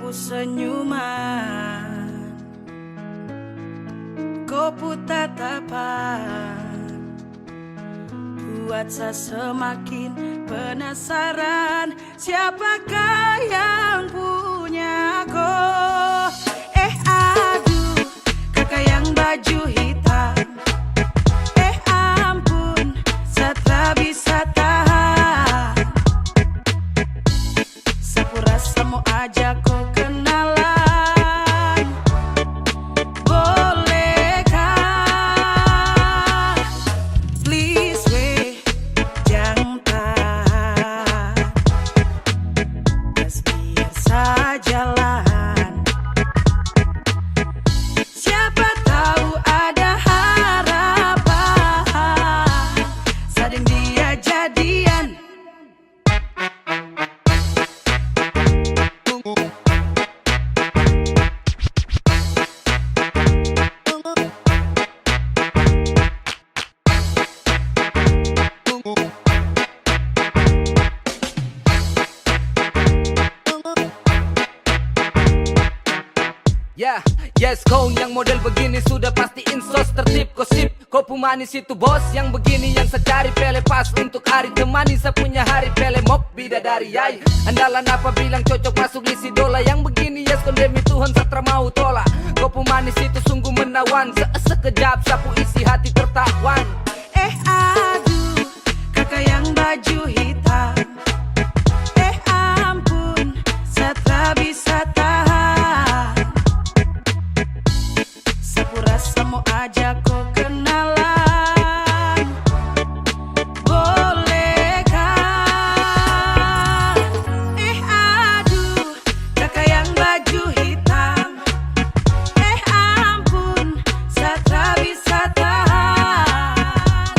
sapu senyuman, kopu tatapan, buat saya semakin penasaran, siapakah yang punya kau? Aduh, kakak yang baju hitam, ampun, saya tak bisa tahan. Sapu rasa mau ajak kau kenalan, bolehkah? Please weh, jangan tahan, just biar saya jalan. Siapa tahu ada harapan, sading dia jadian. Yeah, yes, kau yang model begini sudah pasti insos, tertib, gosip. Kau pemanis itu bos, yang begini yang saya cari. Pele pas untuk hari temani, saya punya hari. Pele mop, bidadari yai, andalan apa bilang cocok masuk list idola. Yang begini yes, kondemi Tuhan satra mau tolak. Kau pemanis itu sungguh menawan, sekejap sapu isi hati tertawan. Aduh, kakak yang baju hitam, ampun, saya tak bisa tahan. Sapu rasa mau ajak kau kenalan, bolehkah? Aduh, kakak yang baju hitam, ampun, saya tak bisa tahan.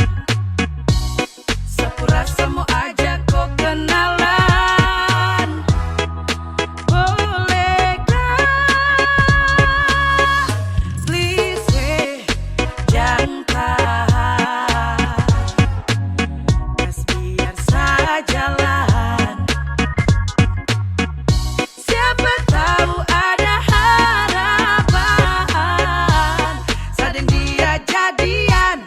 Sapu rasa mau ajak kau kenalan, bolehkah? Please weh, jangan tahan, just biar saya jalan. Siapa tahu ada harapan, sading dia jadian.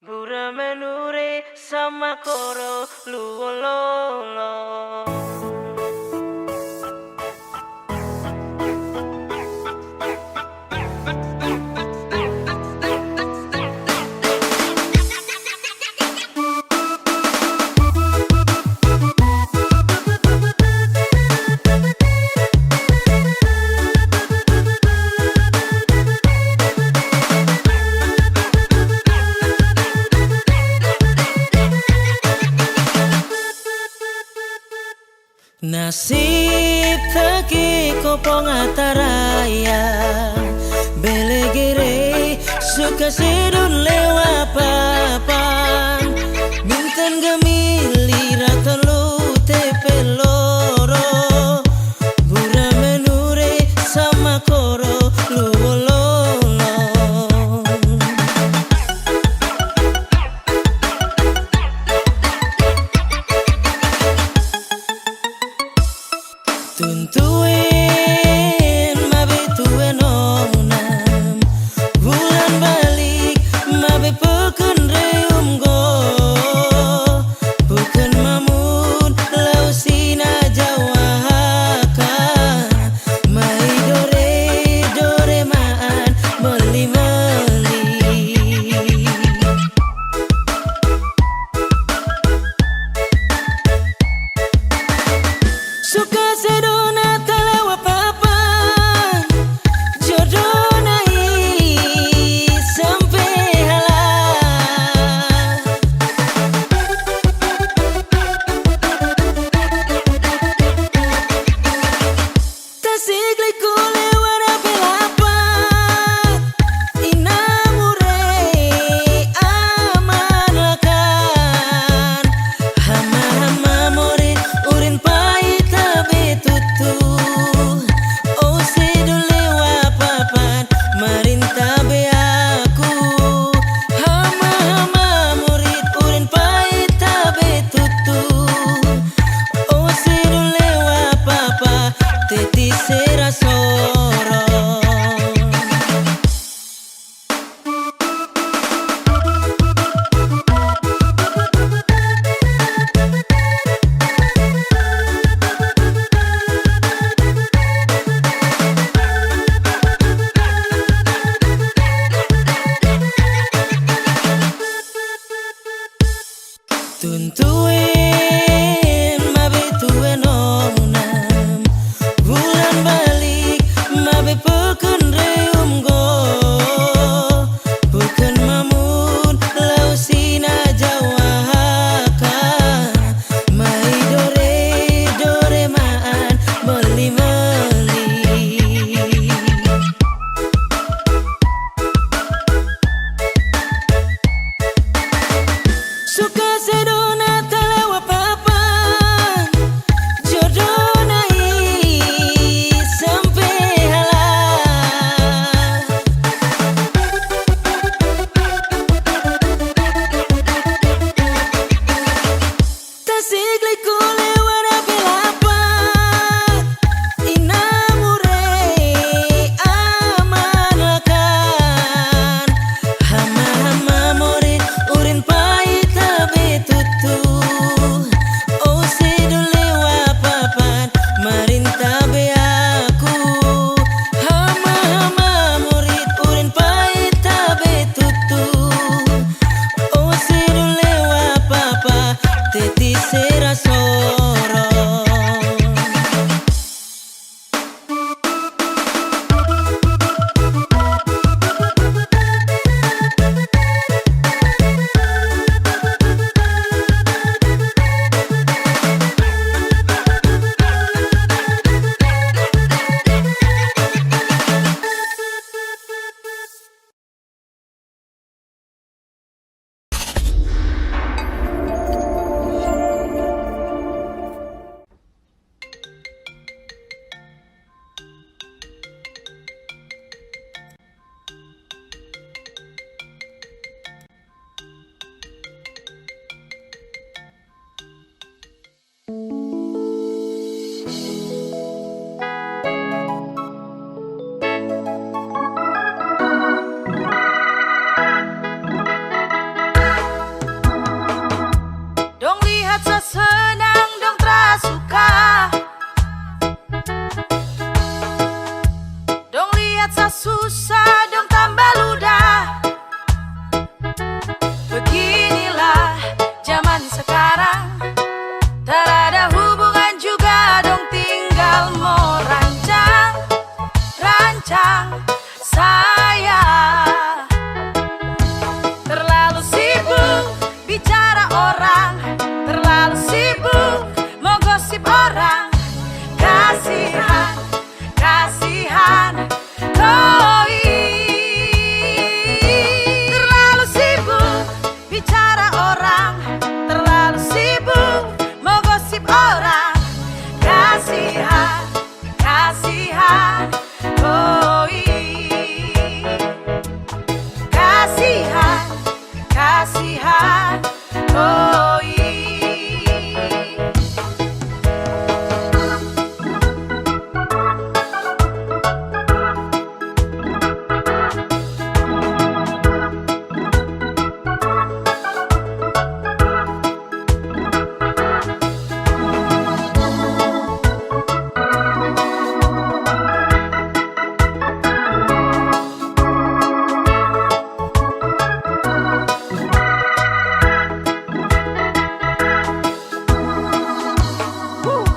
Bura menure sama koro luololo. Nasib taki kopong ataraya, belegere suka sedun lewa papan, mintan gemili rata lu tepeloro, bura menure sama koro luololo. Tuntuin mabe tuen onam, bulan balik mabe peken reum go, bukan mamu Tuen mabe tuen onam bulan balik mabe peken reum go bukan mamun lau sina jawaka mai dore maan meli suka sedona telewa papan jodoh nai sampai halal tasik liku lewat belapan inamure amanakan hama morit urin pahit betutu oh sedule wapapan marinta be aku hama murid urin pahit betutu oh sedule wapapa teti serasoro. Dong lihat sa senang dong terasuka, dong lihat sa susah dong tambah ludah. Beginilah zaman sekarang, tak ada hubungan juga dong tinggal mau rancang saya. Terlalu sibuk bicara orang, terlalu sibuk mau gosip orang. Kasihan koi. Terlalu sibuk bicara orang, terlalu sibuk mau gosip orang. Kasihan koi. Kasihan koi.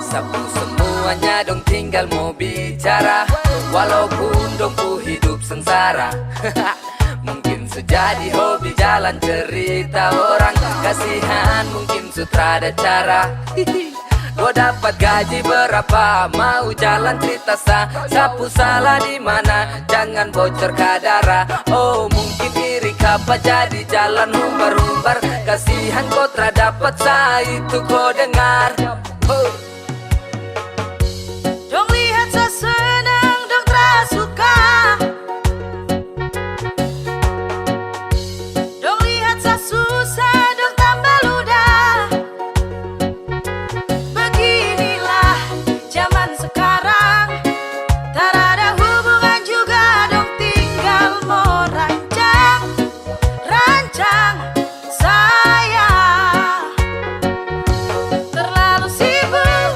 Sapu semuanya dong tinggal mau bicara, walaupun dong ku hidup sengsara. Mungkin sejadi hobi jalan cerita orang, kasihan mungkin sutradara cara. Gua dapat gaji berapa, mau jalan cerita sapu salah di mana, jangan bocor kadara. Oh mungkin iri kapa jadi jalan humbar-humbar, kasihan kau dapat sa itu kau dengar. Dong lihat sa senang dong terasuka, dong lihat sa susah dong tambah ludah. Beginilah zaman sekarang, tak ada hubungan juga dong tinggal mau rancang saya. Terlalu sibuk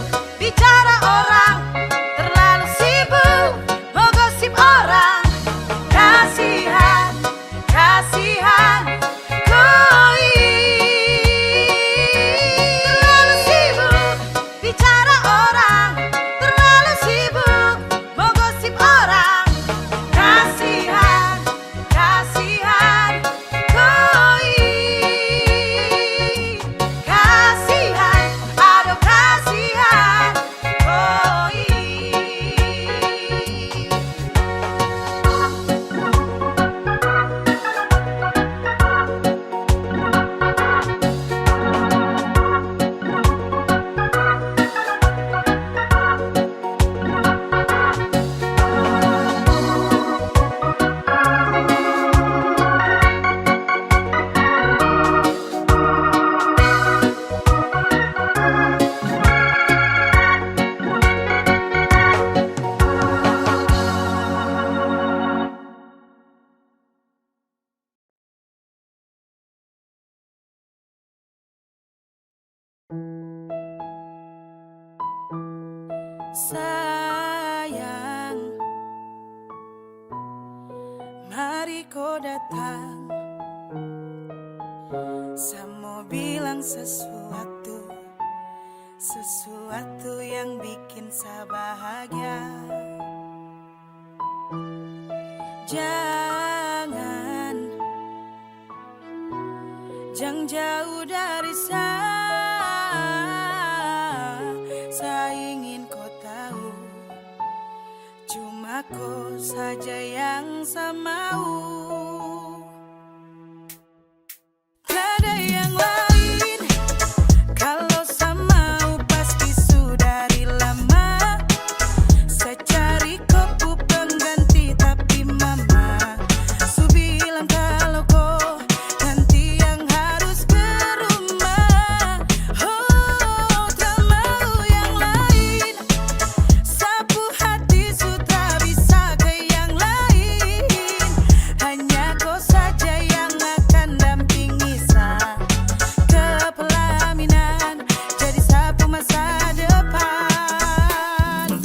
Sayang, mari kau datang. Saya mau bilang sesuatu yang bikin saya bahagia. Jangan jauh dari saya ingin kau tahu. Cuma kau saja yang saya mau. Tiada yang lain. Kalau saya mau pasti sudah dari lama. Saya cari kopu pengganti tapi mama su bilang kalau kau nanti yang harus ke rumah. Oh, tak mau yang lain. Sapu hati sudah bisa ke yang lain. Hanya kau saja yang akan dampingi saya ke pelaminan, jadi sapu masa depan.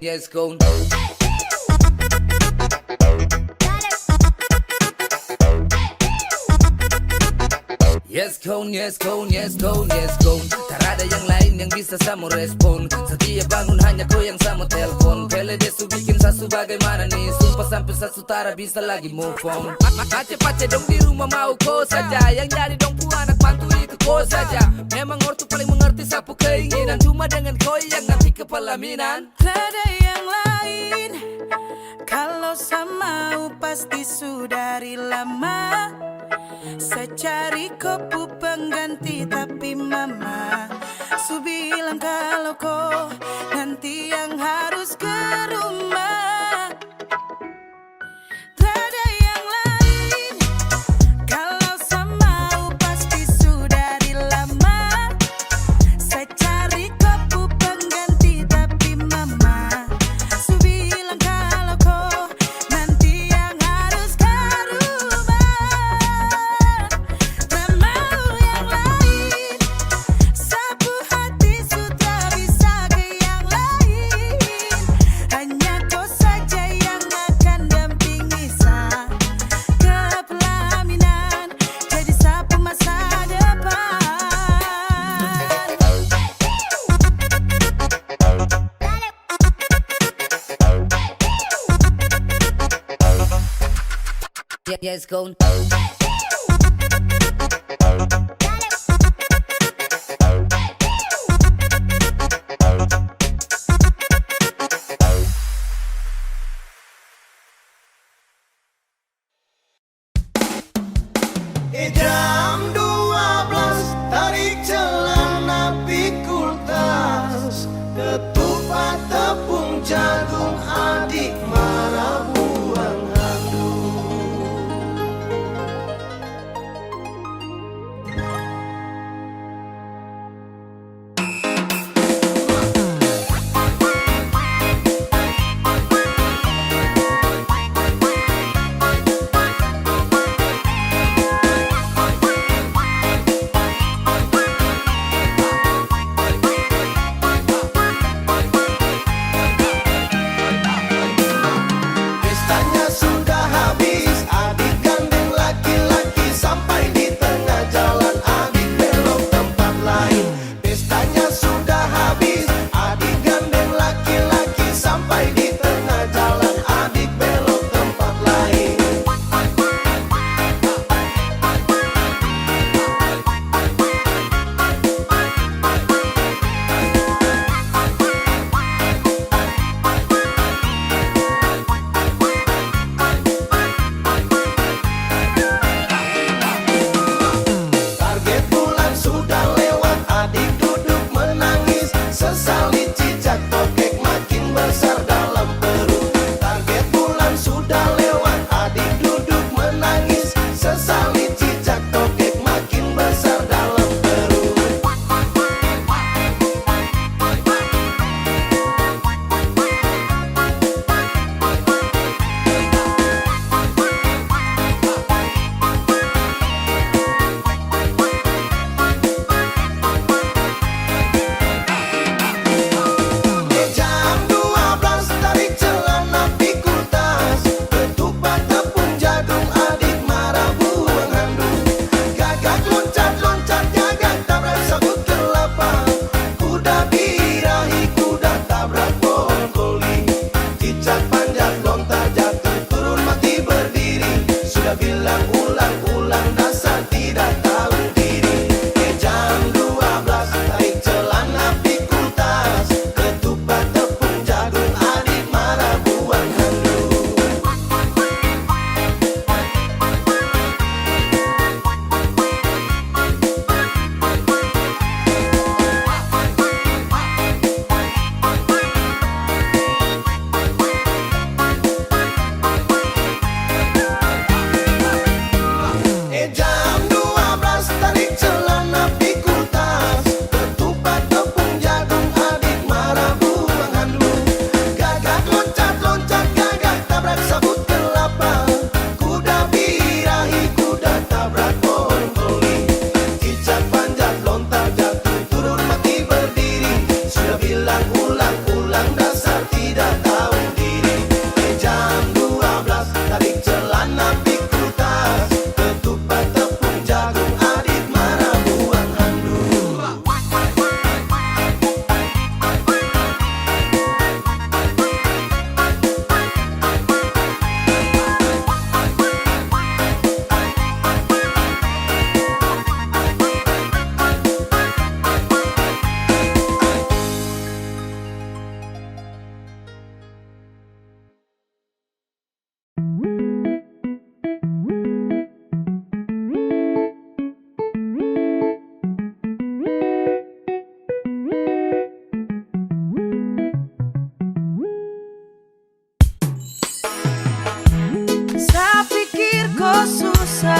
Yes, go. Yes, go, yes, go, yes, go, yes, go. Tak ada yang lain yang bisa samu respon. Setiap bangun hanya kau yang samu telepon. Pele desu bikin sasu bagaimana nih. Sumpah sampai sasutara bisa lagi move on. Pace dong di rumah mau kau saja. Yang jadi dong pu anak mantu itu kau saja. Memang ortu paling mengerti sapu keinginan. Cuma dengan kau yang nanti ke pelaminan. Tiada yang lain. Kalau saya mau pasti sudah dari lama. Saya cari kopu pengganti tapi mama su bilang kalau kau nanti yang harus ke rumah. Tiada yang lain. Kalau saya mau pasti sudah dari lama. Saya cari kopu pengganti tapi mama su bilang kalau kau nanti yang harus ke rumah. Tak mau yang lain. Sapu hati sudah bisa ke yang lain. Hanya kau saja yang akan dampingi saya ke pelaminan, jadi sapu masa depan. Yes, go. Jam 12 tarik celana pikul tas, ketupat tepung jagung adik marah buang handuk.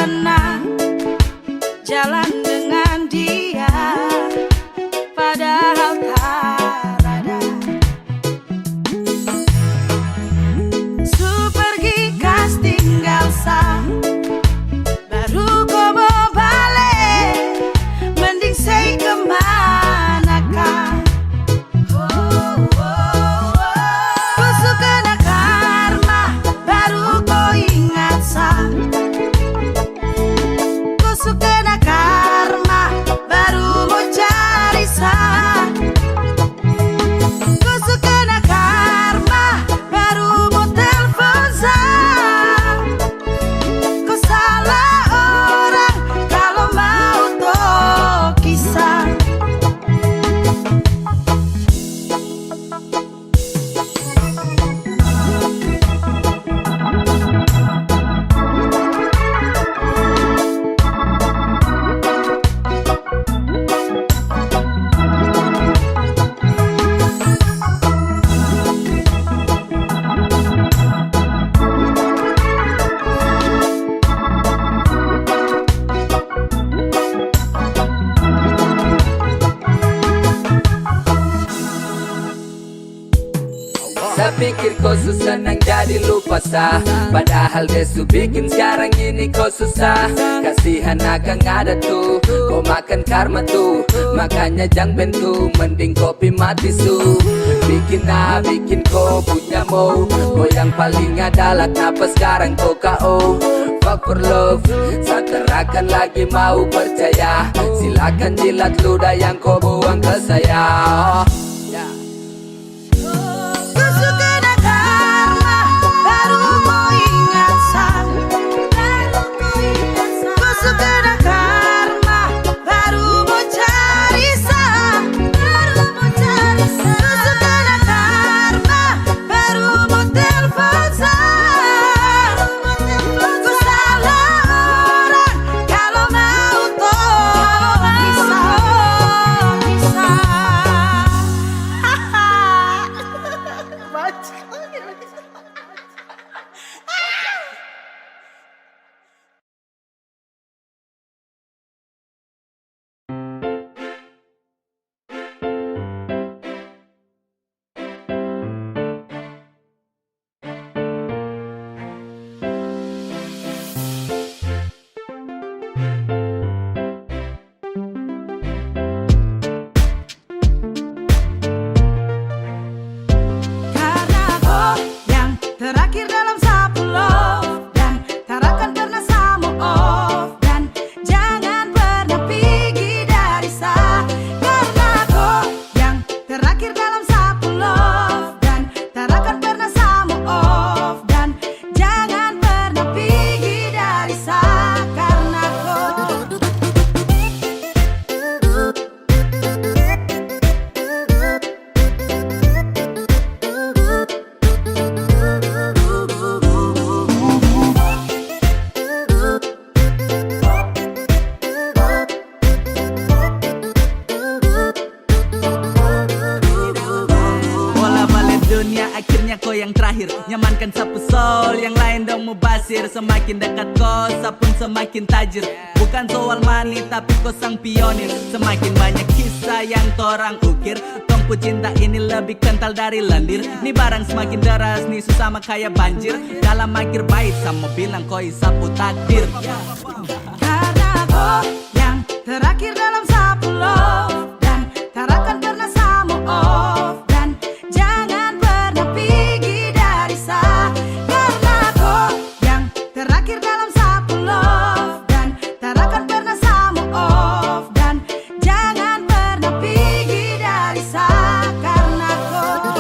pernah jalan dengan dia, padahal tak ada. Su pergi kas tinggal sa, baru kau mau balik, mending say kemanakah? Ku suka nak karma, baru kau ingat sa. Ku suka nak karma, baru mau cari sa. Ku suka nak karma, baru mau telepon sa. Kau salah orang kalau mau tahu kisah. Saya pikir kau susah nang jadi lupa sah, padahal dia su bikin sekarang ini kau susah. Kasihan akan ada tuh, kau makan karma tuh, makanya jangan bentu, mending kopi mati su. Bikin kau punya mau, kau yang paling adalah kenapa sekarang kau KO. Fuck for love, saya terakan lagi mau percaya. Silakan jilat ludah yang kau buang ke saya. Ku suka nak karma, baru mau ingat sa. Ku suka nak karma, baru mau cari sa. Ku suka nak karma, baru mau telepon sa. Ku salah orang kalau mau tahu kisah. Karena kau yang terakhir dalam 10 love, dan tak akan pernah sama off, dan jangan pernah pergi dari sa. Karena kau yang terakhir dalam 10 love, dan tak akan pernah sama off, dan jangan pernah pergi dari sa. Karena kau bola balik dunia, akhirnya kau yang terakhir. Nyamankan sapu sol, yang lain dong mubasir. Semakin dekat kau, sapun semakin tajir. Bukan soal money, tapi kau sang pionir. Semakin banyak kisah yang torang ukir. Tongku cinta ini lebih kental dari lendir. Nih barang semakin deras, nih susah kayak banjir. Dalam akhir bait, sama bilang kau sapu takdir. Karena kau yang terakhir dalam 10 love, dan tak akan pernah sama off, dan jangan pernah pergi dari sa. Karena kau yang terakhir dalam 10 love, dan tak akan pernah sama off, dan jangan pernah pergi dari sa. Karena kau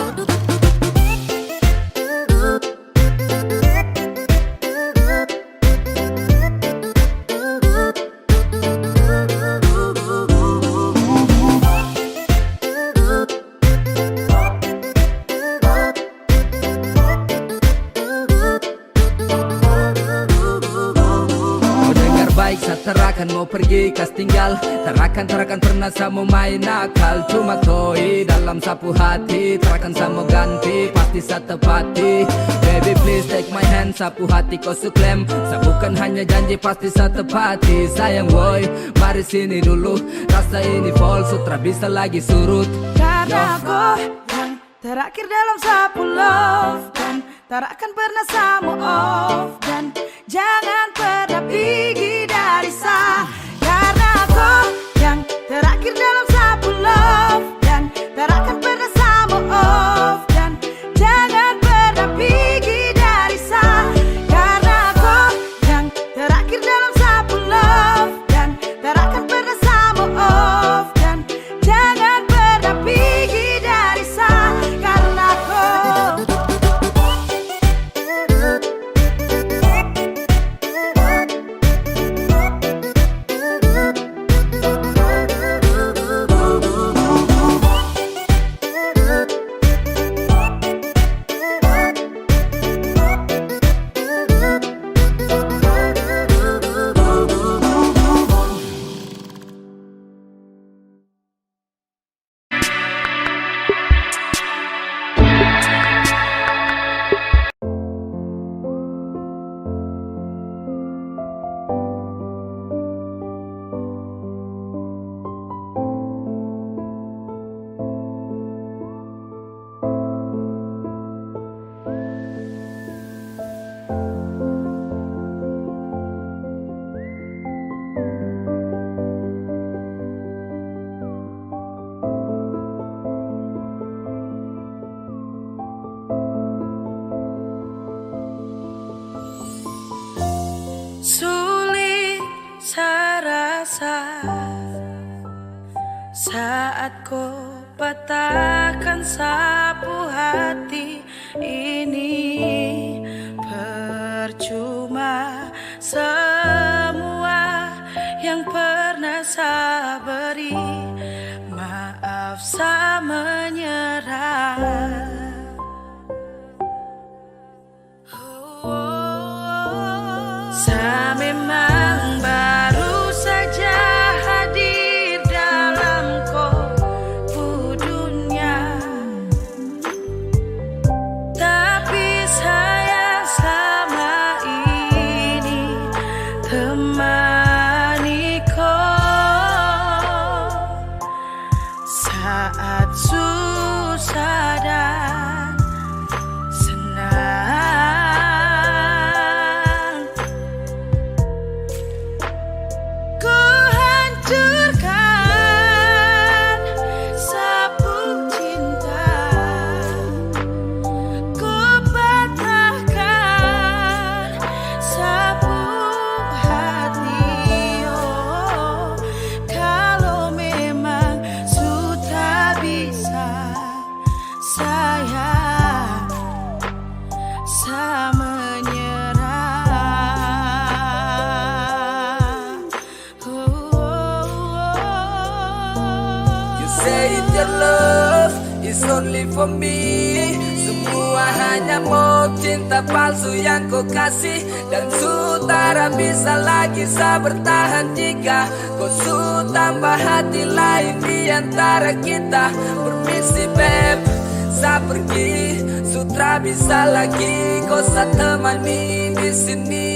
Tarakan mau pergi kas tinggal, tarakan pernah sama main nakal. Cuma koi dalam sapu hati, tarakan sama ganti pasti satepati. Baby please take my hand, sapu hati kau suklem. Bukan hanya janji pasti satepati. Sayang boy, mari sini dulu, rasa ini false, sutra bisa lagi surut. Karena kau yang terakhir dalam sapu love, dan tak akan pernah sama off, dan jangan pernah pergi dari saya. Karena kau yang terakhir dalam sapu love, dan tak akan pernah sama off, dan jangan pernah pergi dari saya. Karena kau yang terakhir dalam sapu love, dan tak akan pernah sama off, dan jangan pernah pergi dari saya. Karena kau sulit saya rasa saat kau patahkan sapu hati ini. Percuma semua yang pernah saya beri, maaf saya menyerah. Saya memang baru saja hadir dalam kopu dunia, tapi saya selama ini temani kau saat susah dan senang. Say it your love is only for me. Semua hanya mau cinta palsu yang kau kasih, dan sutara bisa lagi saya bertahan jika kau su tambah hati lain di antara kita. Permisi beb, saya pergi, sutra bisa lagi kau saya temani di sini.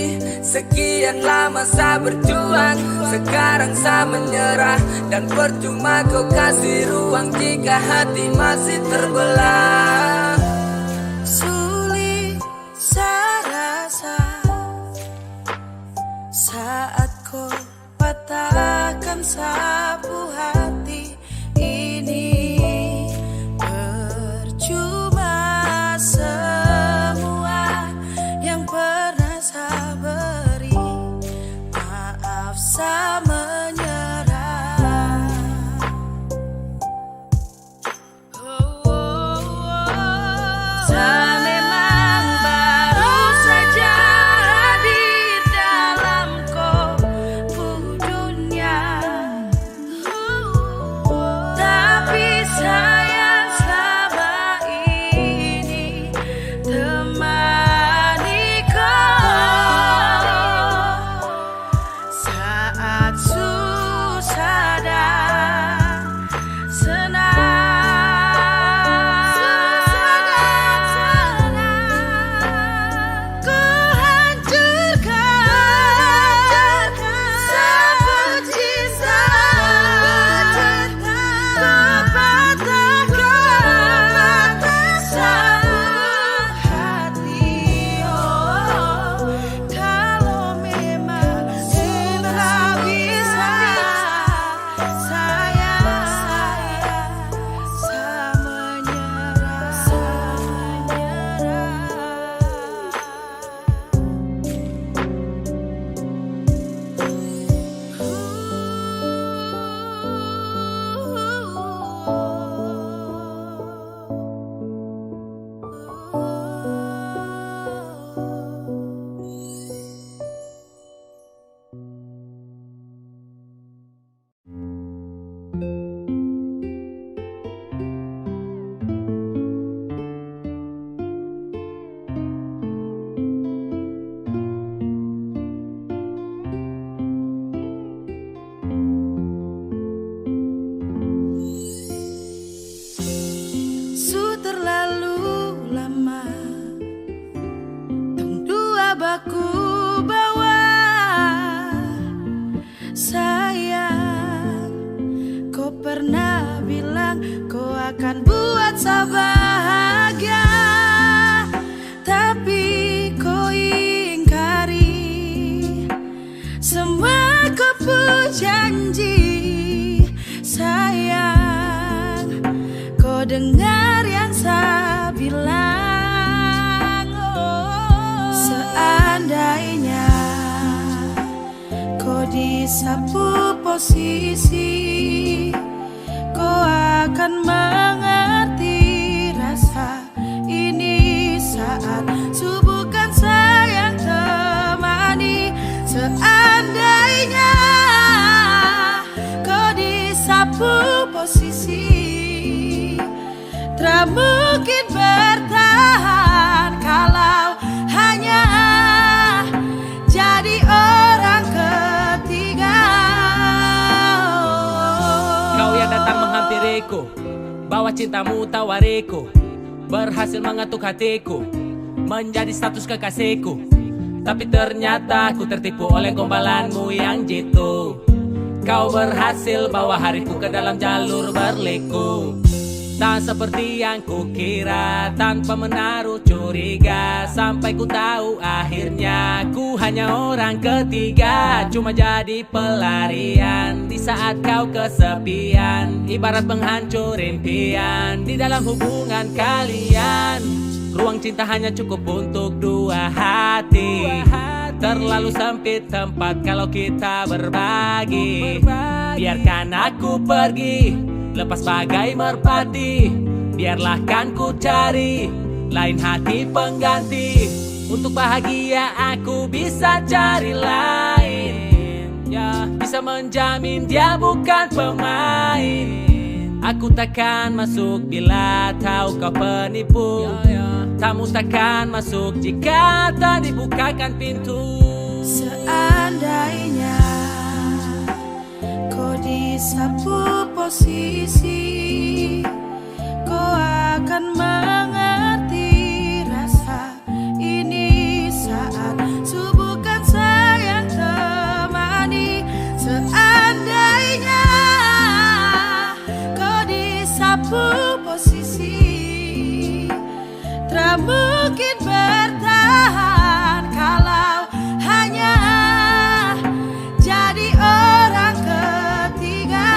Sekian lama saya berjuang, sekarang saya menyerah, dan percuma kau kasih ruang jika hati masih terbelah. Sulit saya rasa saat kau patahkan sapu hati ini. Percuma semua yang pernah saya beri, maaf saya menyerah. Saya coba ku bawa. Sayang, kau pernah bilang kau akan buat saya bahagia, tapi kau ingkari semua kau janji. Sayang, kau dengar yang saya bilang. Oh, seandainya kau di satu posisi, kau akan mengerti rasa ini saat subuhkan sayang temani. Seandainya kau di satu posisi, tak mungkin bertahan kalau hanya jadi orang ketiga. Kau yang datang menghampiriku, bawa cintamu tawariku, berhasil mengetuk hatiku, menjadi status kekasihku. Tapi ternyata ku tertipu oleh gombalanmu yang jitu. Kau berhasil bawa hariku ke dalam jalur berliku. Tak seperti yang ku kira, tanpa menaruh curiga. Sampai ku tahu akhirnya ku hanya orang ketiga. Cuma jadi pelarian di saat kau kesepian, ibarat penghancur impian di dalam hubungan kalian. Ruang cinta hanya cukup untuk dua hati. Terlalu sempit tempat kalau kita berbagi. Biarkan aku pergi, lepas bagai merpati. Biarlah kan ku cari lain hati pengganti. Untuk bahagia aku bisa cari lain, ya, bisa menjamin dia bukan pemain. Aku takkan masuk bila tahu kau penipu. Tamu takkan masuk jika tak dibukakan pintu. Seandainya kau di satu posisi, kau akan mengerti rasa ini saat subuhkan sayang temani. Seandainya kau di satu posisi, tak mungkin bertahan kalau hanya jadi orang ketiga.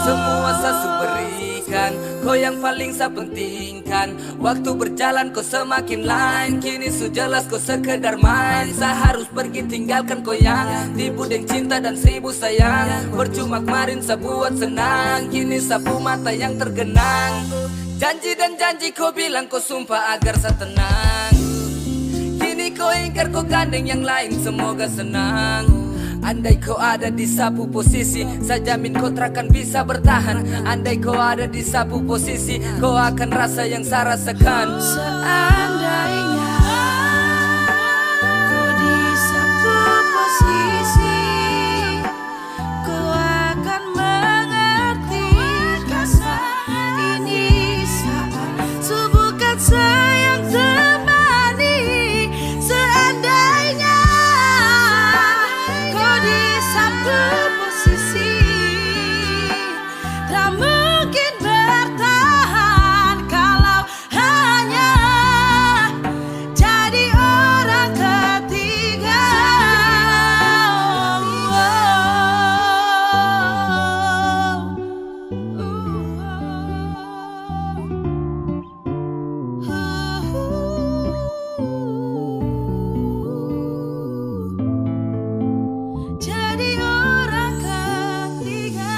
Semua saya berikan, kau yang paling saya pentingkan. Waktu berjalan kau semakin lain, kini su jelas kau sekedar main. Saya harus pergi tinggalkan kau yang dibudeng cinta dan seribu sayang. Percuma kemarin saya buat senang, kini sapu mata yang tergenang. Janji dan janji kau bilang kau sumpah agar saya tenang. Kini kau ingkar kau gandeng yang lain, semoga senang. Andai kau ada di sapu posisi, saya jamin kau takkan bisa bertahan. Andai kau ada di sapu posisi, kau akan rasa yang saya rasakan. Seandainya kau di satu posisi, kau akan mengerti rasa ini saat subuhkan sayang temani. Seandainya kau di satu posisi, tak mungkin bertahan kalau hanya jadi orang ketiga. Jadi orang ketiga.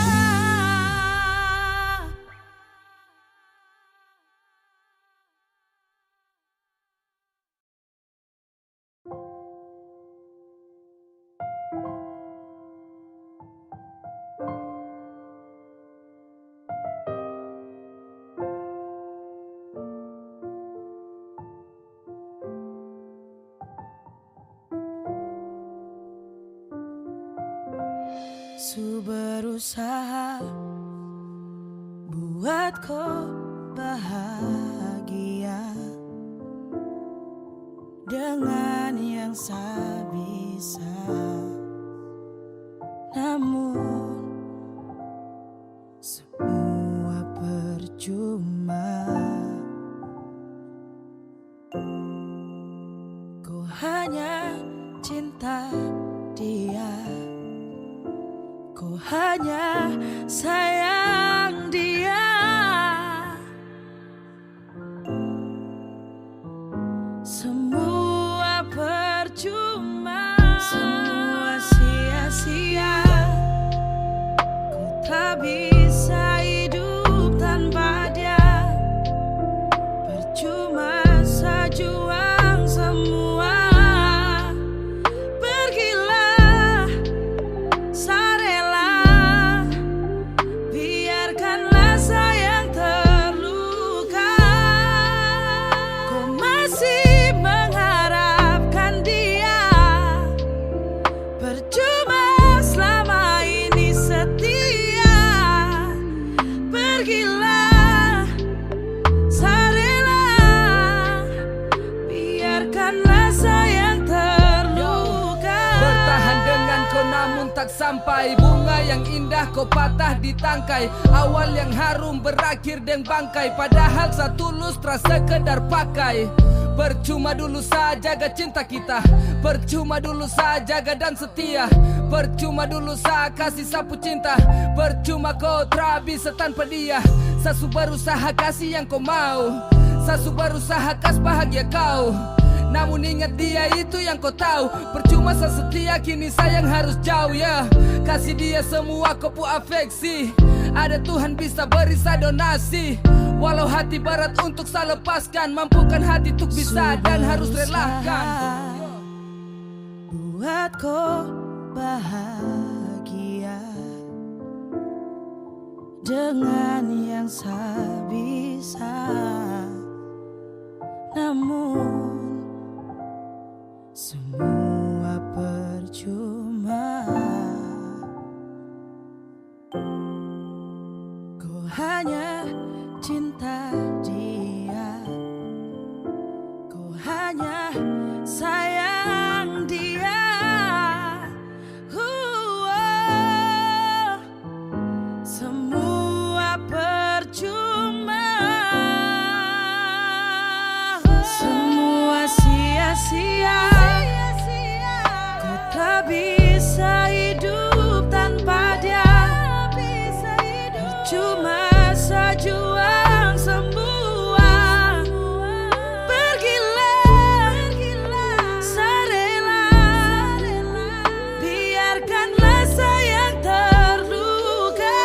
Su berusaha buat kau bahagia, dengan yang sabisa. Namun semua percuma. Ku hanya cinta dia, ku hanya sayang dia. Semua percuma, semua sia-sia. Ku tak bisa hidup tanpa dia. Percuma sejuang semua. Pergilah, sarela, biarkanlah sayang terluka. Ku masih mengharapkan dia. Percuma selama ini setia. Pergilah, sarela, biarkanlah sayang terluka. Bertahan dengan kau namun tak sampai. Bunga yang indah kau patah di tangkai. Awal yang harum berakhir dengan bangkai. Padahal satu tulus terasa sekedar pakai. Percuma dulu saja jaga cinta kita. Percuma dulu saja jaga dan setia. Percuma dulu saja kasih sapu cinta. Percuma kau tak bisa tanpa dia. Sasu berusaha kasih yang kau mau. Sasu berusaha kas bahagia kau. Namun ingat dia itu yang kau tahu. Percuma sesetia kini sayang harus jauh ya. Kasih dia semua kau pu afeksi. Ada Tuhan bisa beri sa donasi. Walau hati berat untuk saya lepaskan. Mampukan hati untuk bisa dan harus relakan. Buat kau bahagia dengan yang sabisa. Namun semua percuma. Ku hanya cinta dia, ku hanya sayang dia. Semua percuma, semua sia-sia. Ku tak bisa hidup tanpa dia. Percuma sejuang semua. Pergilah, sarela, biarkanlah sayang terluka.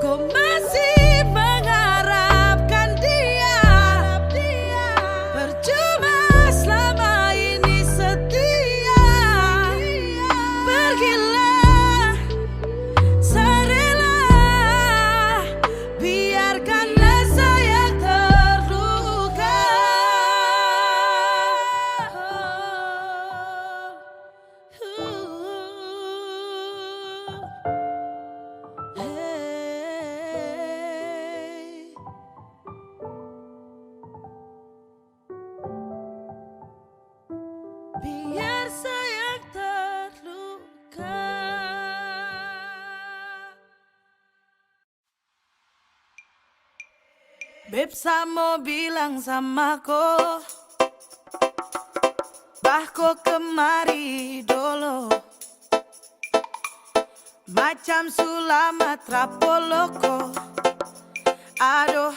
Kau masih mengharapkan dia. Percuma selama ini setia. Pergilah, sarela, biarkanlah sayang terluka. Hey. Biar sayang terluka. Beb samo bilang sama ko, bah ko kemari dulu. Macam sulamat rapoloko. Aduh,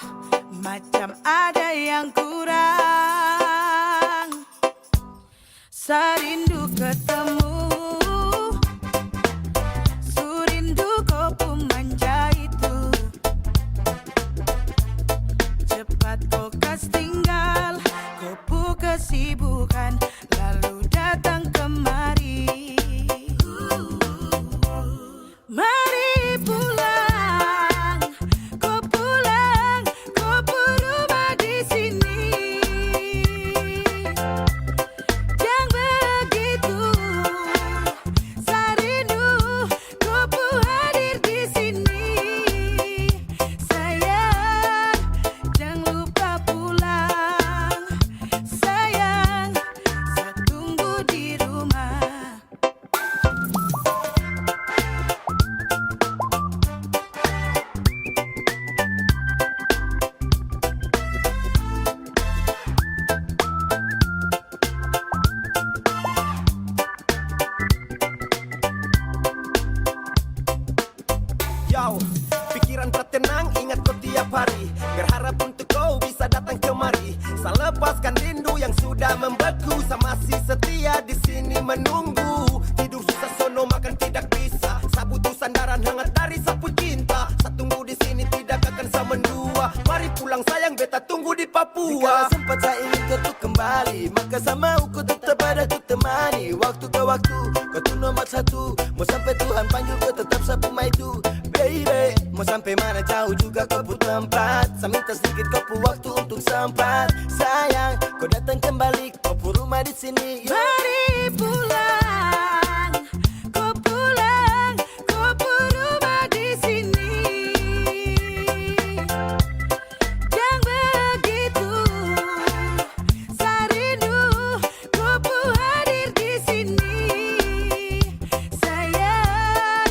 macam ada yang kurang. Serindu ketemu, surindu kau pun manja itu. Cepat kau kas tinggal, kau pu kesibukan, lalu datang kemari. Mari pulang, kau pu rumah di sini. Jangan begitu, sarindu, kau pu hadir di sini. Sayang, jangan lupa pulang. Sayang. tidak membeku, sama si setia di sini menunggu. Tidur susah sono makan tidak bisa, sapu butuh sandaran hangat dari sapu cinta. Saya tunggu di sini tidak akan saya mendua. Mari pulang sayang, beta tunggu di Papua. Jika sempat saya ingin kau tuh kembali, maka sama aku tetap ada ku temani. Waktu ke waktu kau tuh nomor satu, mau sampai Tuhan panggil kau tetap sapu maidu. Baby, mau sampai mana jauh juga kau pun tempat. Saya minta sedikit kau pun waktu untuk sempat. Sayang, kau datang kembali, kau pun rumah di sini. Mari pulang, kau pulang, kau pun rumah di sini. Jangan begitu, saya rindu, kau pun hadir di sini. Sayang,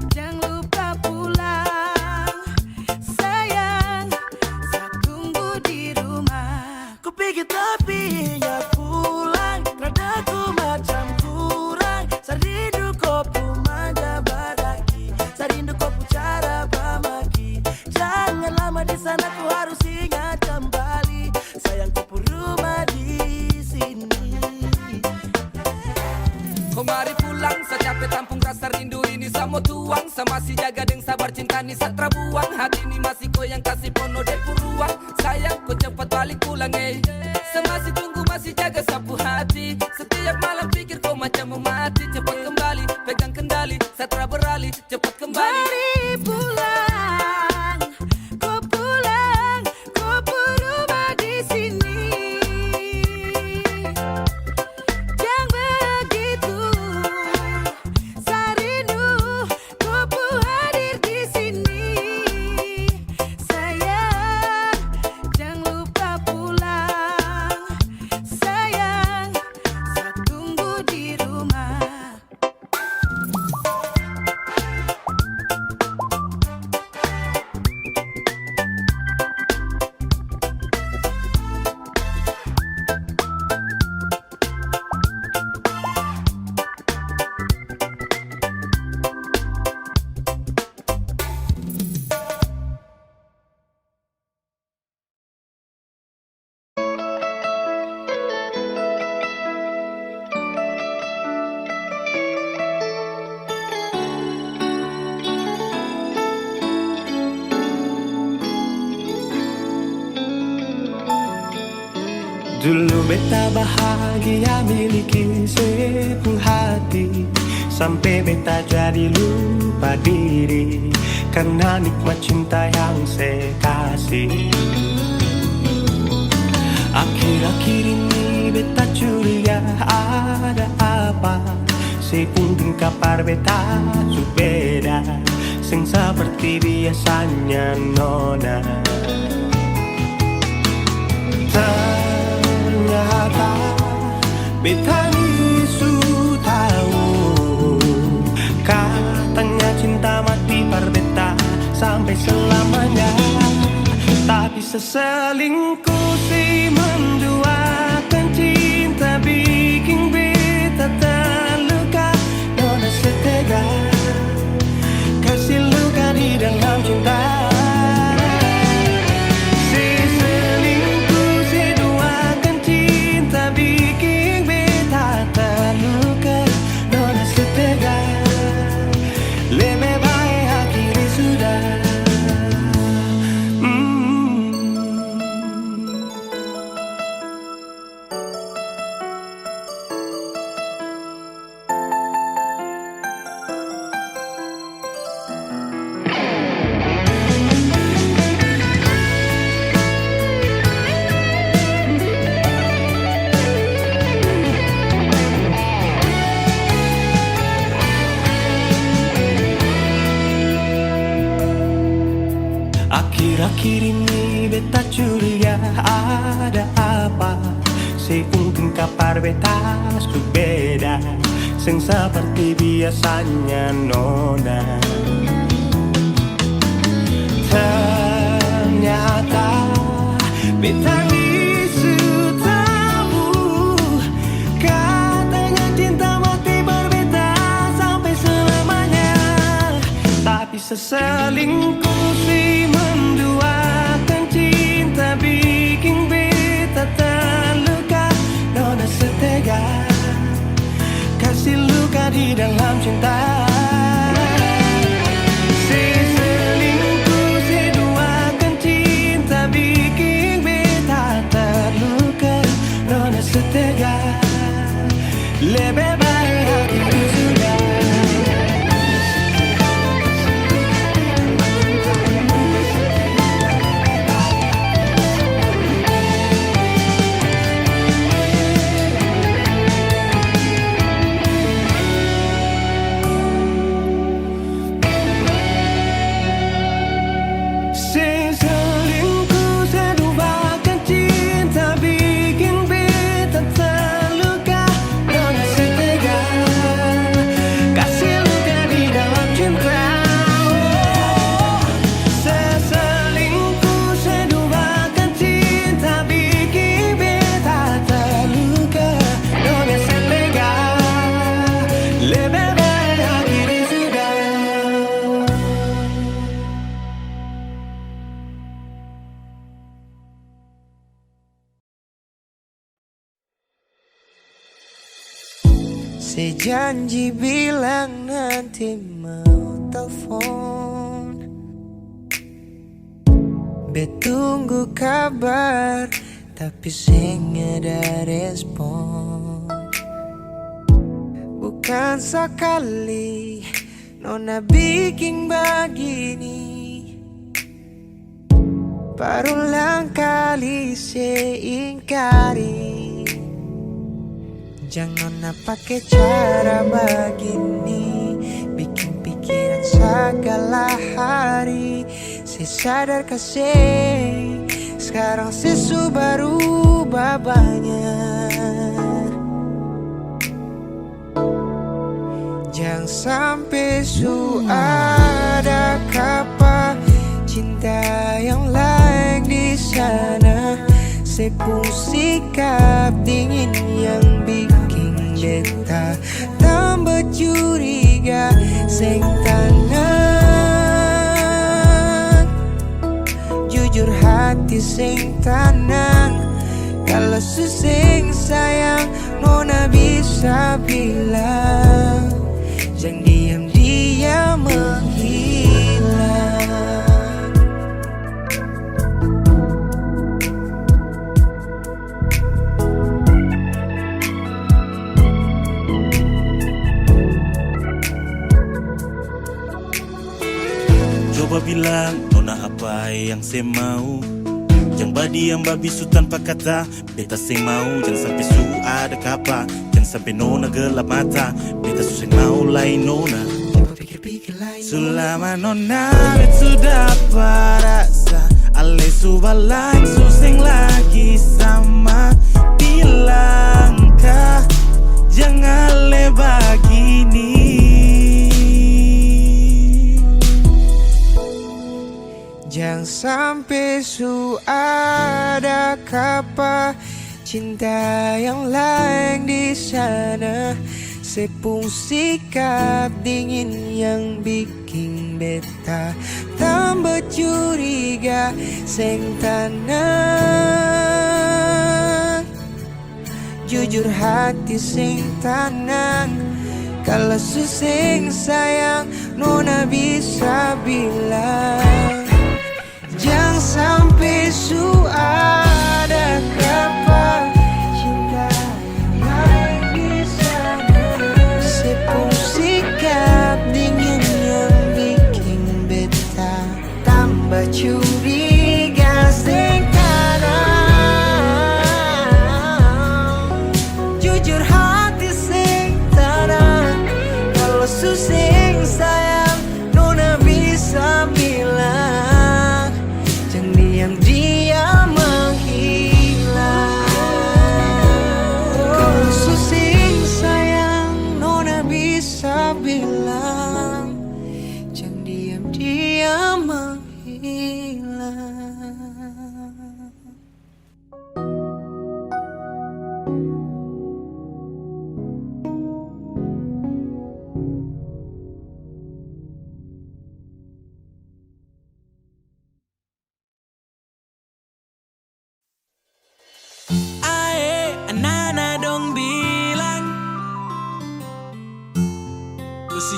jangan lupa pulang. Sayang, saya tunggu di rumah. Ku pikir tapi ya pulang, radaku macam kurang. Sarindu kopu manja badaki, sarindu kopu cara bamaki. Jangan lama di sana, ku harus ingat kembali. Sayang kopu rumah di sini. Kau mari pulang, saya capek tampung rasa rindu ini. Saya mau tuang, saya masih jaga dengan sabar cinta ni satra buang. Hati ini masih kau yang kasih pono depu ruang. Sayang kau cepat balik pulang saya masih tunggu, masih jaga sapu hati. Setiap malam pikir kau macam mau mati. Cepat kembali, pegang kendali, satra beralih, cepat kembali. Mari pulang, kau pulang, kau pun rumah di sini. Jangan begitu, saya rindu, kau pun hadir di sini. Sayang, jangan lupa pulang. Sayang, saya tunggu di rumah. Dulu beta bahagia miliki sepenuh hati, sampai beta jadi lupa diri karena nikmat cinta yang saya kasih. Akhir-akhir ini beta curiga ada apa, saya pun kabar beta su beda, sing seperti biasanya nona. Ternyata beta ni su tahu, katanya cinta mati par beta sampai selamanya. Tapi seselingkuh si menduakan cinta bikin beta terluka. Nona setega kasih luka di dalam cinta. Akhir-akhir ini beta curiga ada apa, saya mungkin kabar beta su beda, sing seperti biasanya nona. Ternyata beta ni su tahu, katanya cinta mati berbeda sampai selamanya. Tapi seselingkuh si menduakan cinta bikin beta terluka. di dalam cinta. Seselingkuh seduakan cinta bikin beta terluka. Nona setega lebih baik aku sudah. Seselingkuh seduakan cinta bikin beta terluka. Nona setega kasih luka di dalam cinta. Seselingkuh seduakan cinta bikin beta terluka. Nona setega lebih baik akhiri sudah. Sejanji bilang nanti mau telepon, betunggu kabar tapi sing ada respon. Bukan sekali nona bikin begini, berulang kali seingkari. Jangan pakai cara begini, bikin pikiran segala hari. Saya sadar kasih, sekarang sesu baru banyak. Jangan sampai su ada kapa cinta yang lain di sana. Sepung sikap dingin yang bikin beta tambah curiga. Seng tanang, jujur hati seng tanang. Kalau suseng sayang nona bisa bilang, jangan diam-diam menghilang. Coba bilang nona apa yang saya mau. Jangan badiam babisu tanpa kata. Beta seng mau, jangan sampai su ada kapa. Jangan sampai nona gelap mata. Beta su seng mau lain nona. Selama nona bet sudah rasa ale su balang su seng lagi sama. Bilangkah jangan lebih gini. Jangan sampai su ada kapa cinta yang lain di sana. Sepung sikap dingin yang bikin beta tambah curiga. Seng tanang, jujur hati seng tanang. Kalau suseng sayang nona bisa bilang, jangan sampai su ada kapa cinta lain di sana. Sepung sikap dingin yang bikin beta tambah curiga. Seng tanang, jujur hati seng tanang. Kalau suseng sayang nona bisa bilang, diam-diam menghilang. Kalau susing sayang nona bisa bilang, jangan diam-diam menghilang.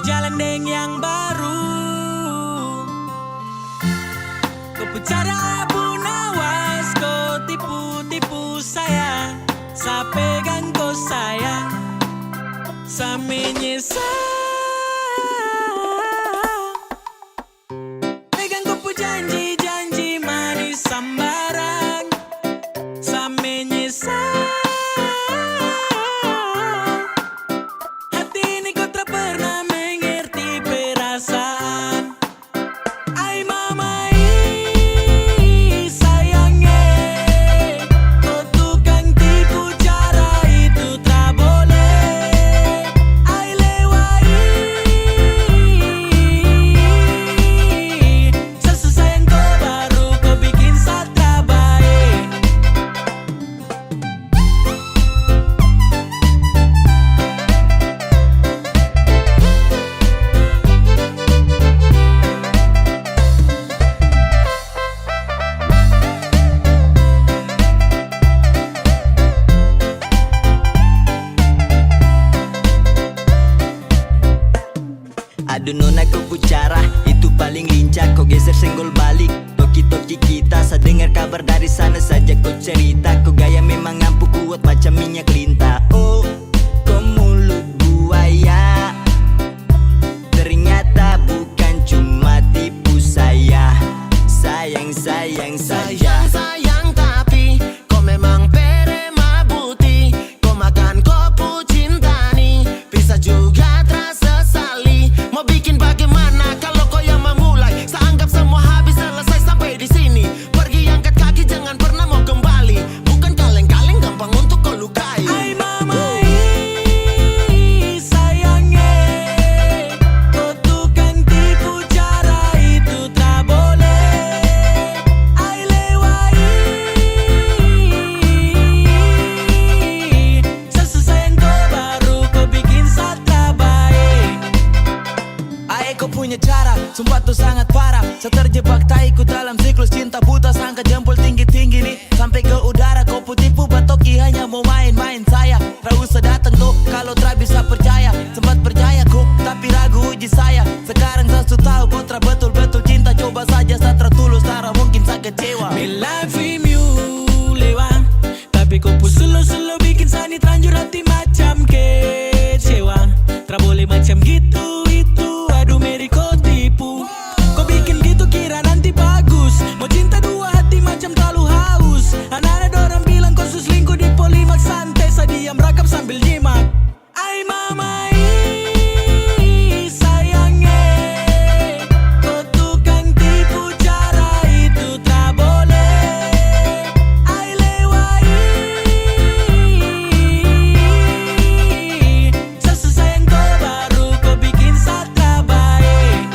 jalan deng yang baru. Kau bicara pun awas, kau tipu-tipu saya. Saya pegang kau sayang, saya menyesal. Pegang kau pu janji-janji manis sambaran, saya menyesal. Hati ini kau tak pernah mengerti perasaan. Ay mamai sayangnya, kau tukang tipu cara itu tak boleh. Ay lewai, sesayang kau baru kau bikin satra baik. Aduh nona kau pucara, itu paling lincah. Kau geser senggol balik, toki-toki kita. Saya dengar kabar dari sana saja kau cerita. Kau gaya memang ampuh kuat macam minyak lintah. Oh, kau mulut buaya, ternyata bukan cuma tipu saya. Sayang, sayang, sayang. Sayang tapi kau memang perema buti. Kau makan kopu cinta nih, bisa juga terasa sali. Mau bikin bagaimana kalau kau yang memulai? Saya anggap semua habis selesai sampai di sini. Pergi angkat kaki jangan pernah mau kembali. Bukan kaleng-kaleng gampang untuk kau lukai. Ay mamai sayangnya, kau tukang tipu cara itu tak boleh. Ay lewai, sesayang kau baru kau bikin satra baik. Ae kau punya cara, sumpah tuh sangat parah. Saya terjebak taiku dalam siklus cinta buta. Sangka jempol tinggi-tinggi nih sampai ke udara. Kau putipu batoki hanya mau main-main saya. Tak usah datang tuh kalau tak bisa percaya. Sempat percaya ku tapi ragu uji saya. Sekarang saya sudah tahu kau tak betul-betul cinta. Coba saja saya tertulus, tak mungkin saya kecewa. Me love you lewat, tapi kau pun selo-selo bikin sani terlanjur hati macam kecewa. Tak boleh macam gitu itu, aduh Mary kau tipu. Kau bikin gitu kira nanti bagus. Mau cinta dua hati macam terlalu haus. Anak-anak dorang bilang kau selingkuh di Polimak. Santai saya diam rakap sambil nyimak. Ay mamai sayangnya, kau tukang tipu cara itu tak boleh. Ay lewai, sesayang kau baru kau bikin satra baik.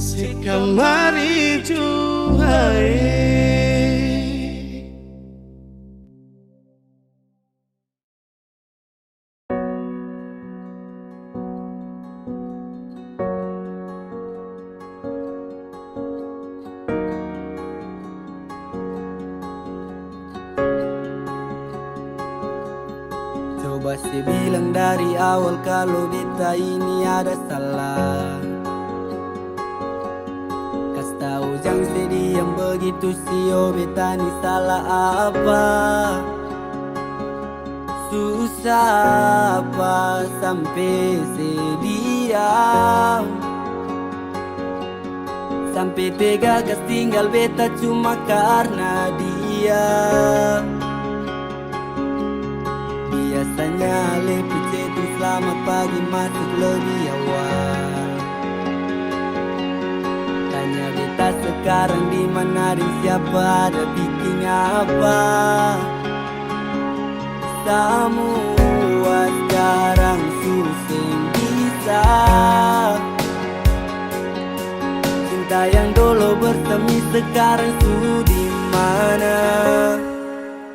Sekamari juhai. Coba saya bilang dari awal kalau beta ini ada salah. Kas tahu jangan sedih yang begitu sio beta ni salah apa. Susah apa sampai sedia, sampai tega gas tinggal beta cuma karena dia. Biasanya lebih itu selamat pagi masuk lebih awal. Tanya beta sekarang di mana dan siapa ada bikin apa. Semua sekarang susah bisa. Cinta yang dulu bersemi sekarang sudah di mana?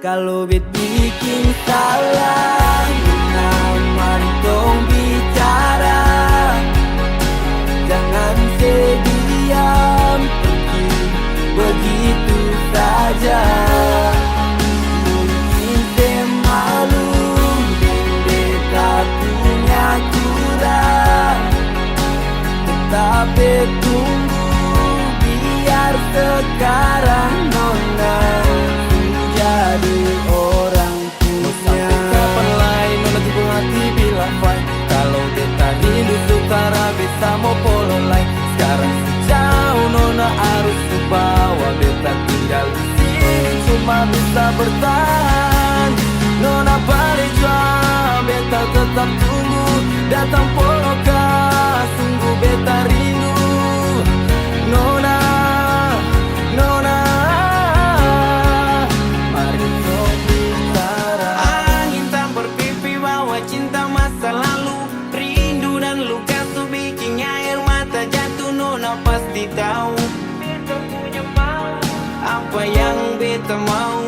Kalau bet bikin salah, mari dong bicara. Jangan sediam pergi begitu saja. Mungkin saya malu dan beta punya curang, tetapi tunggu biar sekarang nona jadi orang punya. Sampai kapan lain nona jebol hati bila fight. Kalau beta rindu suka bisa mau polo lain. Sekarang sejauh nona harus bawa beta tinggal di sini cuma bisa bertahan. Nona balik jual beta tetap tunggu datang polo kah sungguh beta rindu. Nona, nona. Cinta masa lalu, rindu dan luka tuh bikin air mata jatuh. Nona pasti tahu beta punya mau, apa yang beta mau.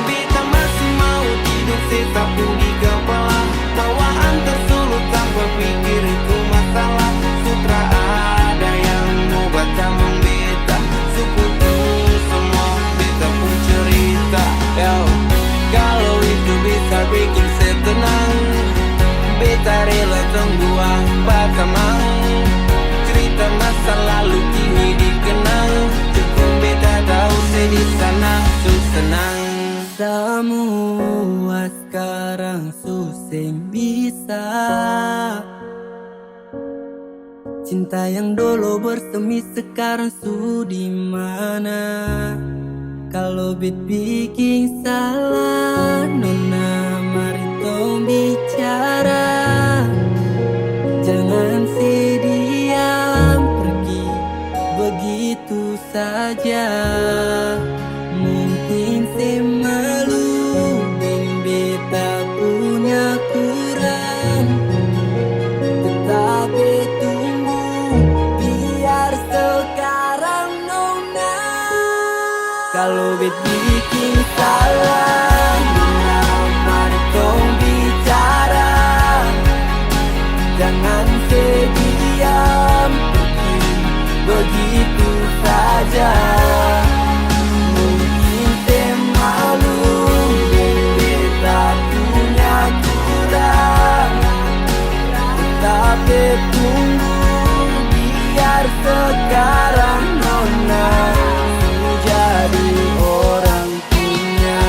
Beta masih mau tidur sesapu di kepala, bawaan tersulut tanpa pikir itu masalah. Sutra ada yang mau baca membeta, seputar semua beta pun cerita. Yo, kalau itu bisa bikin saya tenang, beta rela tunggu batamang. Cerita masa lalu kini dikenang, cukup beta tahu saya di sana su senang. Semua sekarang susah bisa. Cinta yang dulu bersemi sekarang sudah di mana? Kalau bet bikin salah, nona mari tong bicara. Jangan sediam pergi begitu saja. Mungkin saya malu dan beta punya kurang, tetapi tunggu biar sekarang nona. Kalau bet bikin salah, mari tong bicara. Jangan sediam pergi begitu saja. Mungkin saya malu dan beta punya kurang, tetapi tunggu biar sekarang nona jadi orang punya.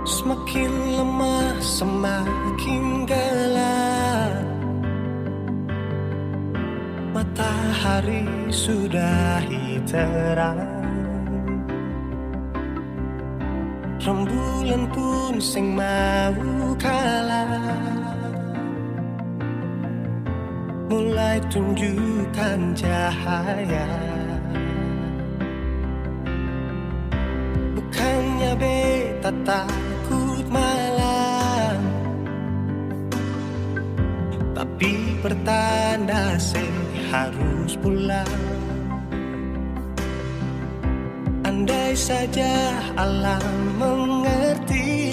Semakin lemah, semakin gelap. Matahari sudah terang. Rembulan pun sing mau kalah. Mulai tunjukkan cahaya. Bukannya beta takut malam, tapi pertanda harus pulang. Andai saja alam mengerti,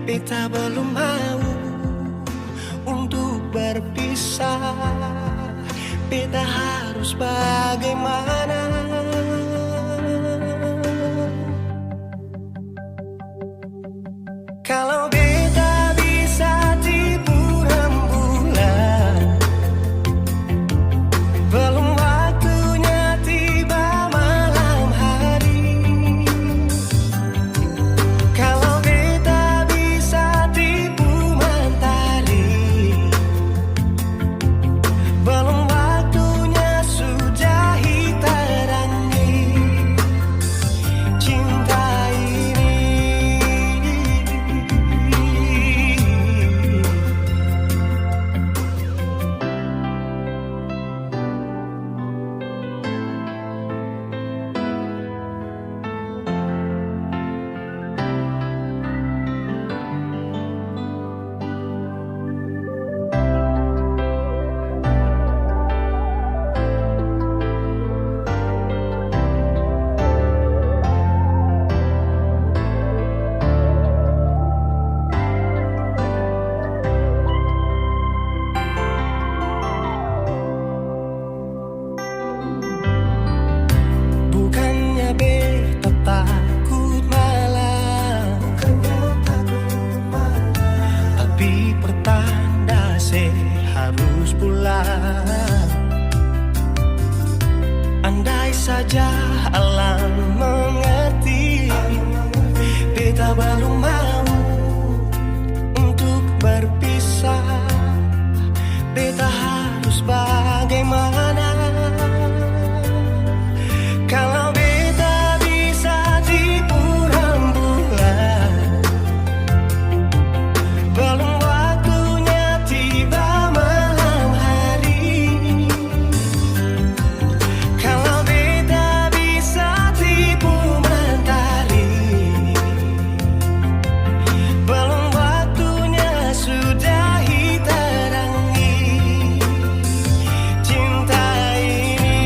beta belum mau untuk berpisah. Beta harus bagaimana? Kalau beta bisa tipu rembulan, belum waktunya tiba malam hari. Kalau beta bisa tipu mentari, belum waktunya sudah terangi cinta ini. Bukannya beta takut malam, tapi pertanda harus pulang. Andai saja alam mengerti, beta belum mau untuk berpisah. Beta harus bagaimana? Kalau beta bisa tipu rembulan, belum waktunya tiba malam hari. Kalau beta bisa tipu mentari, belum waktunya sudah terangi cinta ini.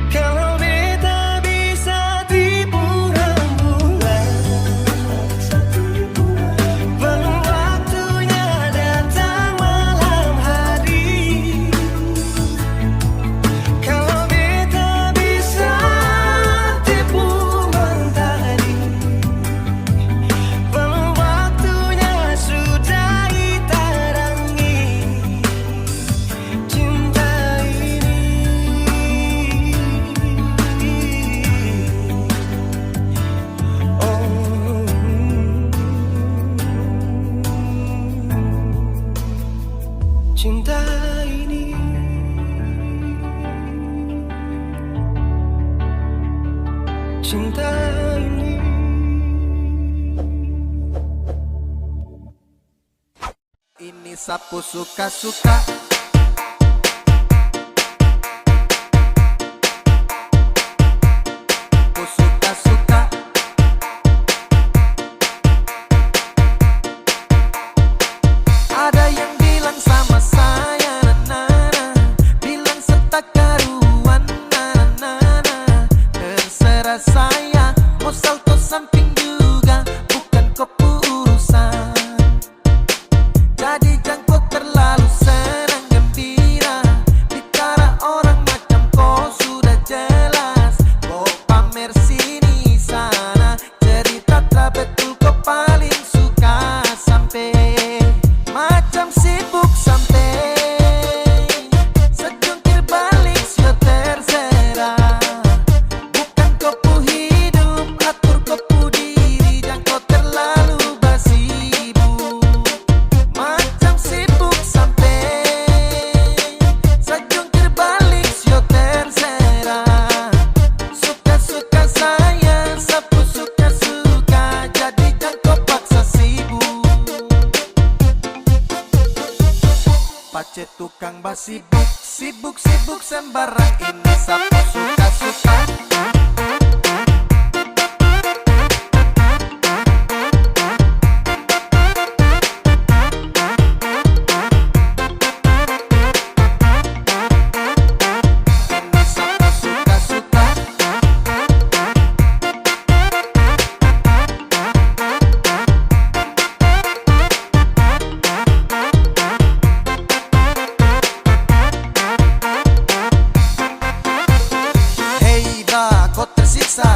Kalau beta bisa tipu rembulan, belum waktunya datang malam hari. Kalau beta bisa tipu mentari, belum waktunya sudah terangi cinta ini. Cinta ini, cinta ini. Ini sapu suka-suka. Sapu suka-suka. Ada yang bilang sama saya, na-na-na, bilang setakaruan, na-na-na. Terserah saya, mau salto samping juga, bukan kau urusan. Jadi jangan kau terlalu senang. Pacet tukang bas sibuk, sibuk sembarang ini sapu suka-suka.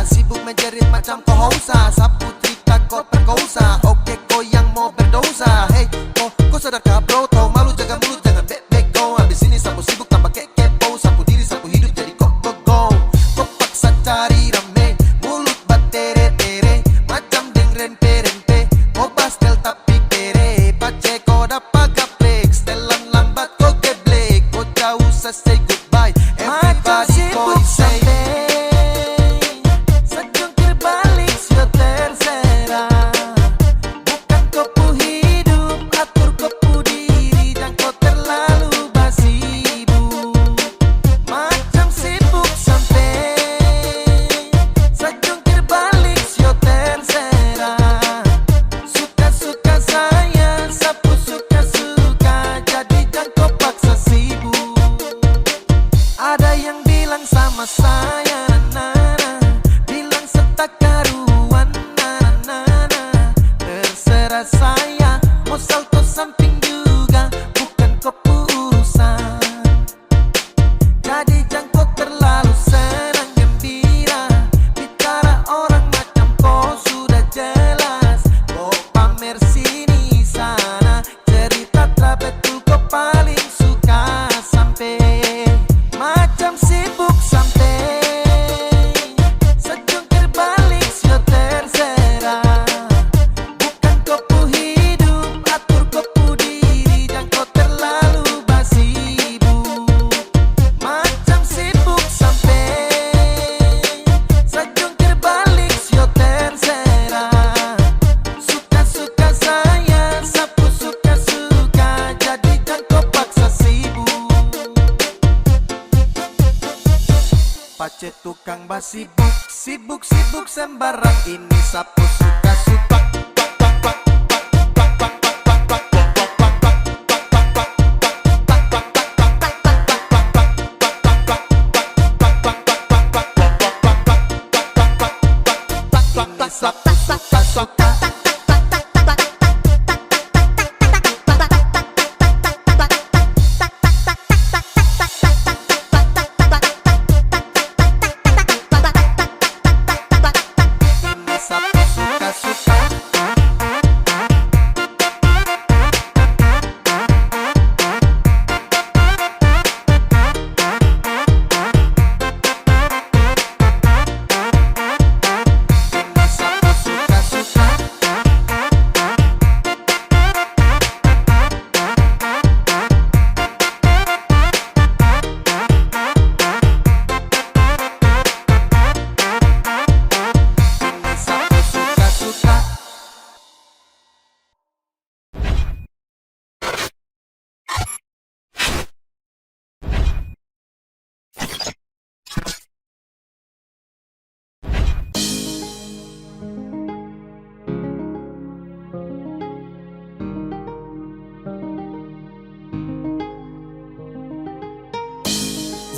Sibuk menjerit macam kau hausa, sapu cerita kau perkosa. Oke kau yang mau berdosa, hey kau sadarkah bro? Tau malu jaga mulut jangan bek go. Abis ini sapu sibuk tambah kepo, sapu diri sapu hidup jadi kok go. Kau paksa cari rame, mulut batere-tere macam deng rempe-rempe. Kau pastel tapi kere, pace kau dapat gaplek. Setelan lambat kau geblek, kau jauh say goodbye. Everybody kau say saya nana, bilang setak karuan nana, terserah saya mau salto samping juga bukan keputusan. Jadi jangan terlalu senang gembira, bicara orang macam kau sudah jelas. Kau pamer sini sana, cerita tak betul kau paling suka sampai macam sibuk sampai sejungkir balik sio terserah. Bukan kopu hidup, atur kopu diri, dan kau terlalu sibuk. Macam sibuk sampai sejungkir balik sio terserah. Suka-suka saya, sapu suka-suka, jadi jangan kau paksa sibuk. Pacet tukang bas sibuk sembarang ini sapu suka-suka. Ini sapu suka-suka.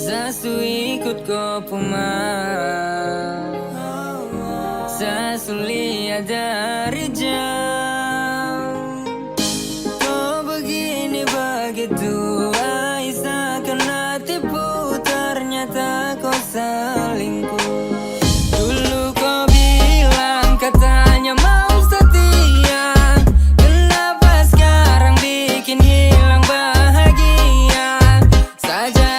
Zasu ikut kau pemarah, Zasu lihat dari jauh. Kau begini begitu, Aisyah kena tipu, ternyata kau selingkuh. Dulu kau bilang katanya mau setia, kenapa sekarang bikin hilang bahagia? Saja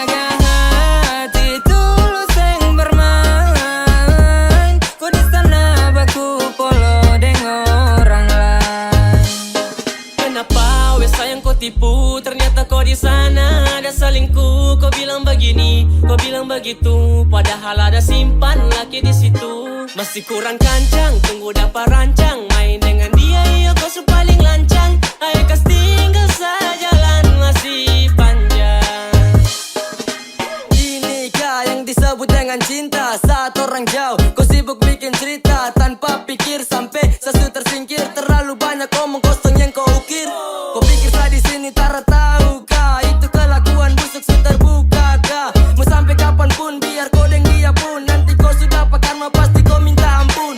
tipu, ternyata kau di sana ada selingkuh. Kau bilang begini, kau bilang begitu, padahal ada simpan laki di situ. Masih kurang kancang, tunggu dapat rancang, main dengan dia, iya kau paling lancang. Ayo kas tinggal saja, jalan masih panjang. orang jauh. Kau sibuk bikin cerita tanpa pikir sampai sesuatu tersingkir. Terlalu banyak omong kosong yang kau ukir. Kau pikir saya di sini tak tahu kah? Itu kelakuan busuk sudah terbuka kah? Mau sampai kapanpun biar kau deng dia pun. Nanti kau sudah pakai karma pasti kau minta ampun.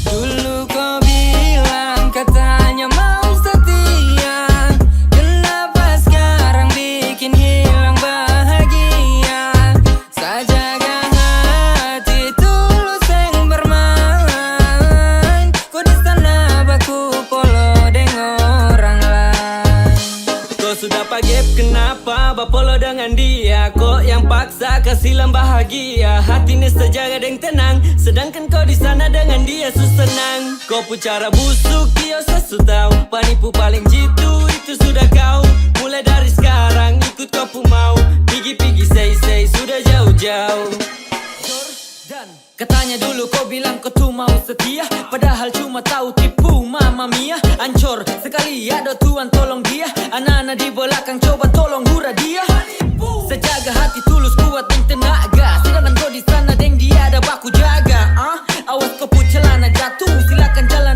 Dulu kau bilang katanya mau setia, kenapa sekarang bikin hilang bahagia? Saya jaga hati tulus yang bermain. Kau di sana baku polo dengan orang lain. Kau sudah pagep kenapa bapolo dengan dia? Kok yang paksa kasilam bahagia? Hatinya sejaga dan tenang, sedangkan kau di sana dengan dia senang. Kau pun cara busuk dia sesu tahu. Penipu paling jitu itu sudah kau. Mulai dari sekarang ikut kau pun mau. Pigi-pigi say sudah jauh-jauh. Katanya dulu kau bilang kau tuh mau setia, padahal cuma tahu tipu mama mia. Ancor sekali ada Tuhan tolong dia. Anak-anak di belakang coba tolong hura dia. Sejaga hati tulus kuat dan tenaga, sedangkan kau di sana deng dia ada baku jaga. Awas kau pun celana jatuh, silakan jalan